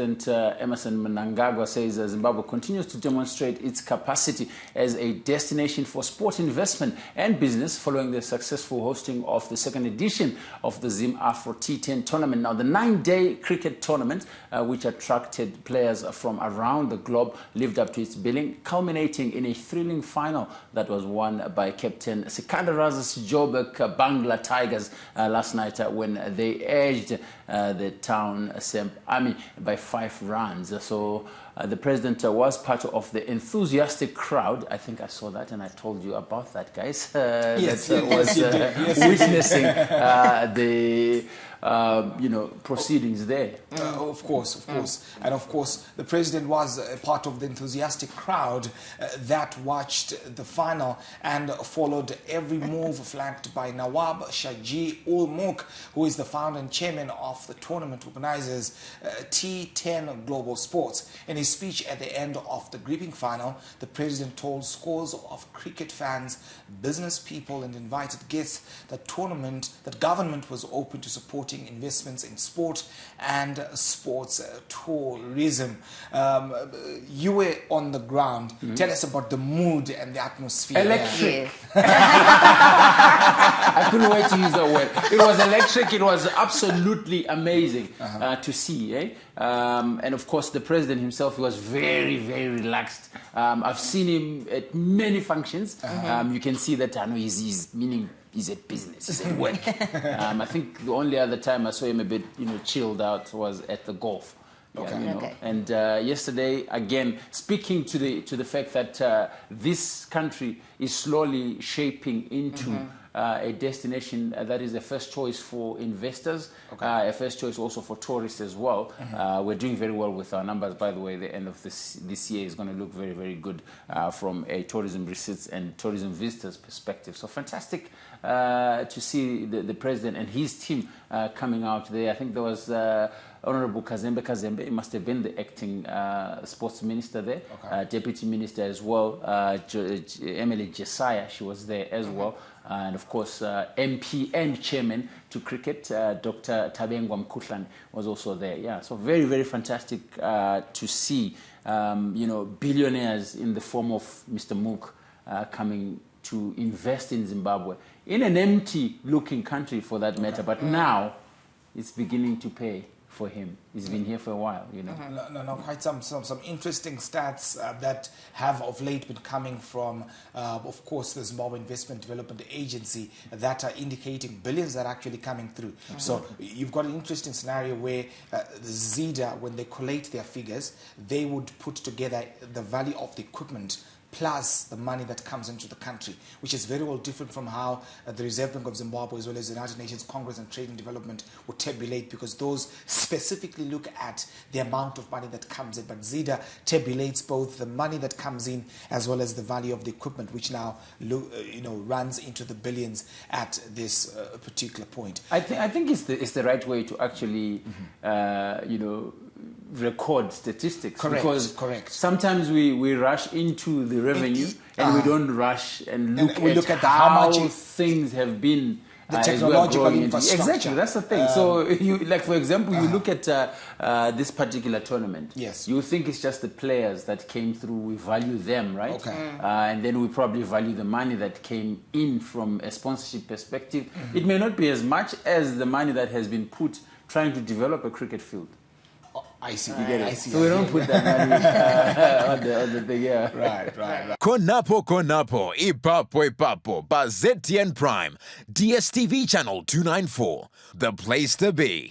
President Emmerson Mnangagwa says Zimbabwe continues to demonstrate its capacity as a destination for sport investment and business following the successful hosting of the second edition of the Zim Afro T10 tournament. Now, the 9-day cricket tournament, which attracted players from around the globe, lived up to its billing, culminating in a thrilling final that was won by Captain Sikandar Raz's Joburg Bangla Tigers last night when they edged the Town Army by 5 runs. So the president was part of the enthusiastic crowd. I think I saw that and I told you about that, guys. Yes, that was witnessing the proceedings there. Of course. And of course, the president was a part of the enthusiastic crowd that watched the final and followed every move, flanked by Nawab Shaji Ul Mulk, who is the founder and chairman of the tournament organizers T10 Global Sports. In his speech at the end of the gripping final, the president told scores of cricket fans, business people and invited guests that government was open to supporting investments in sport and sports tourism. You were on the ground. Tell us about the mood and the atmosphere. Electric. I couldn't wait to use that word. It was electric. It was absolutely amazing to see. And of course, the president himself was very, very relaxed. I've seen him at many functions. You can see that he's at business, he's at work. I think the only other time I saw him a bit, chilled out was at the golf. And yesterday, again, speaking to the fact that this country is slowly shaping into a destination that is the first choice for investors, a first choice also for tourists as well. We're doing very well with our numbers, by the way. The end of this year is going to look very, very good from a tourism receipts and tourism visitors perspective. So fantastic to see the president and his team coming out there. I think there was Honorable Kazembe, he must have been the acting sports minister there, deputy minister as well, Emily Jesiah, she was there as well, and of course MP and chairman to cricket, Dr. Tabengwa Mkhuhlane was also there. Yeah, so very, very fantastic to see, billionaires in the form of Mr. Mook coming to invest in Zimbabwe, in an empty-looking country for that matter, but now it's beginning to pay for him. He's been here for a while, No, quite some interesting stats that have of late been coming from, of course, the Zimbabwe Investment Development Agency that are indicating billions that are actually coming through. So you've got an interesting scenario where the ZIDA, when they collate their figures, they would put together the value of the equipment plus the money that comes into the country, which is very well different from how the Reserve Bank of Zimbabwe as well as the United Nations Congress and Trade and Development would tabulate, because those specifically look at the amount of money that comes in. But ZIDA tabulates both the money that comes in as well as the value of the equipment, which now runs into the billions at this particular point. I think it's the right way to actually record statistics. Correct. Sometimes we rush into the revenue and we don't rush and look at how much things have been the technological infrastructure. Exactly, that's the thing. So for example, you look at this particular tournament. Yes. You think it's just the players that came through, we value them, right? And then we probably value the money that came in from a sponsorship perspective. It may not be as much as the money that has been put trying to develop a cricket field. I see. You get it? So we don't put that money on the thing, yeah. Right. Konapo, ipapo, ba ZTN Prime, DSTV channel 294, the place to be.